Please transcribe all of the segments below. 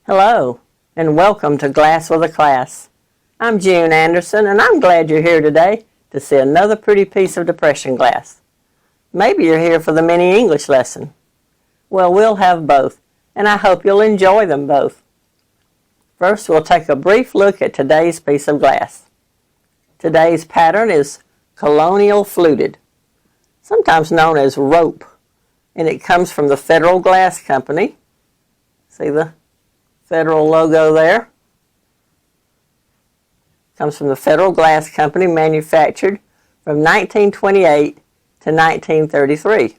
Hello, and welcome to Glass with a Class. I'm June Anderson, and I'm glad you're here today to see another pretty piece of depression glass. Maybe you're here for the mini English lesson. Well, we'll have both, and I hope you'll enjoy them both. First, we'll take a brief look at today's piece of glass. Today's pattern is Colonial Fluted, sometimes known as rope, and it comes from the Federal Glass Company. See the Federal logo there? Comes from the Federal Glass Company, manufactured from 1928 to 1933.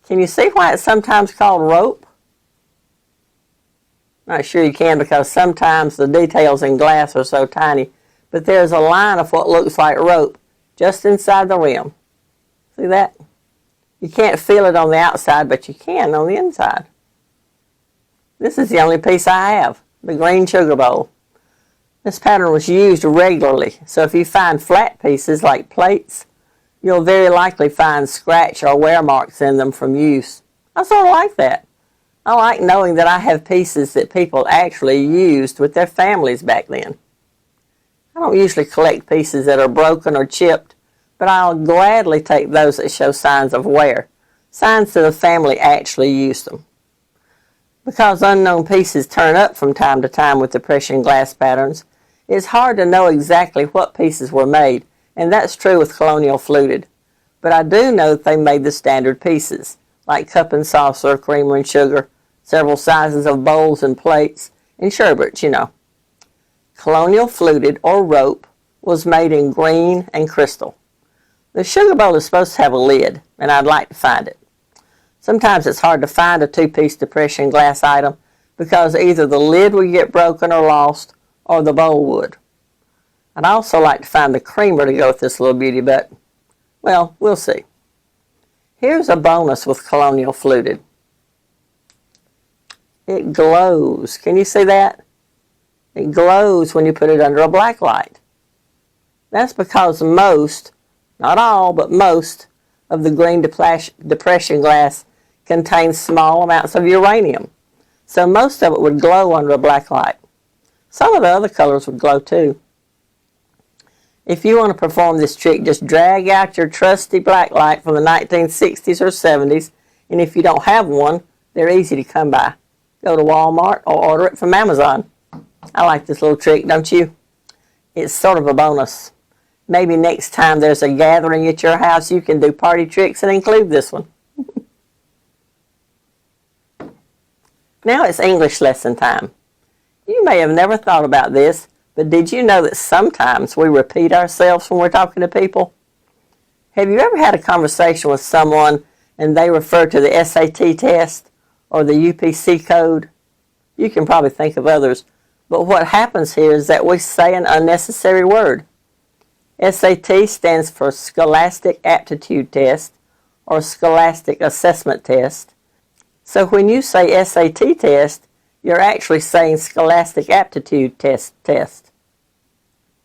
Can you see why it's sometimes called rope? Not sure you can, because sometimes the details in glass are so tiny, but there's a line of what looks like rope just inside the rim. See that? You can't feel it on the outside, but you can on the inside. This is the only piece I have, the green sugar bowl. This pattern was used regularly, so if you find flat pieces like plates, you'll very likely find scratch or wear marks in them from use. I sort of like that. I like knowing that I have pieces that people actually used with their families back then. I don't usually collect pieces that are broken or chipped, but I'll gladly take those that show signs of wear, signs that the family actually used them. Because unknown pieces turn up from time to time with depression glass patterns, it's hard to know exactly what pieces were made, and that's true with Colonial Fluted. But I do know that they made the standard pieces, like cup and saucer, creamer and sugar, several sizes of bowls and plates, and sherbets, you know. Colonial Fluted, or rope, was made in green and crystal. The sugar bowl is supposed to have a lid, and I'd like to find it. Sometimes it's hard to find a two-piece depression glass item because either the lid would get broken or lost, or the bowl would. I'd also like to find the creamer to go with this little beauty, but, well, we'll see. Here's a bonus with Colonial Fluted. It glows. Can you see that? It glows when you put it under a black light. That's because most, not all, but most, of the green depression glass contains small amounts of uranium, so most of it would glow under a black light. Some of the other colors would glow too. If you want to perform this trick, just drag out your trusty black light from the 1960s or 70s, and if you don't have one, they're easy to come by. Go to Walmart or order it from Amazon. I like this little trick, don't you? It's sort of a bonus. Maybe next time there's a gathering at your house, you can do party tricks and include this one. Now it's English lesson time. You may have never thought about this, but did you know that sometimes we repeat ourselves when we're talking to people? Have you ever had a conversation with someone and they refer to the SAT test or the UPC code? You can probably think of others, but what happens here is that we say an unnecessary word. SAT stands for Scholastic Aptitude Test or Scholastic Assessment Test. So when you say SAT test, you're actually saying Scholastic Aptitude Test.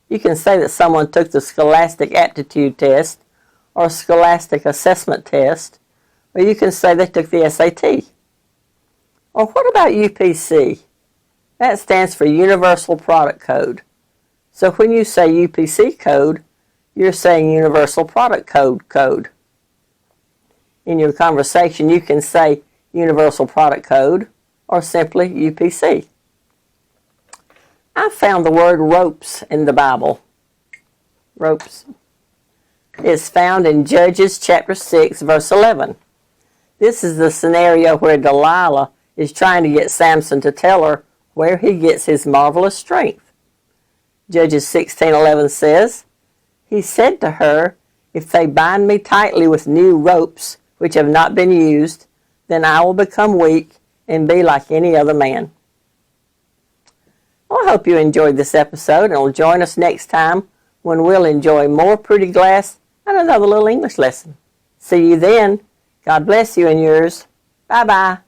You can say that someone took the Scholastic Aptitude Test or Scholastic Assessment Test, or you can say they took the SAT. Or what about UPC? That stands for Universal Product Code. So when you say UPC code, you're saying Universal Product Code. In your conversation, you can say Universal Product Code or simply UPC. I found the word ropes in the Bible. Ropes. It's found in Judges chapter 6, verse 11. This is the scenario where Delilah is trying to get Samson to tell her where he gets his marvelous strength. Judges 16:11 says, "He said to her, 'If they bind me tightly with new ropes which have not been used, then I will become weak and be like any other man.'" Well, I hope you enjoyed this episode and will join us next time when we'll enjoy more pretty glass and another little English lesson. See you then. God bless you and yours. Bye-bye.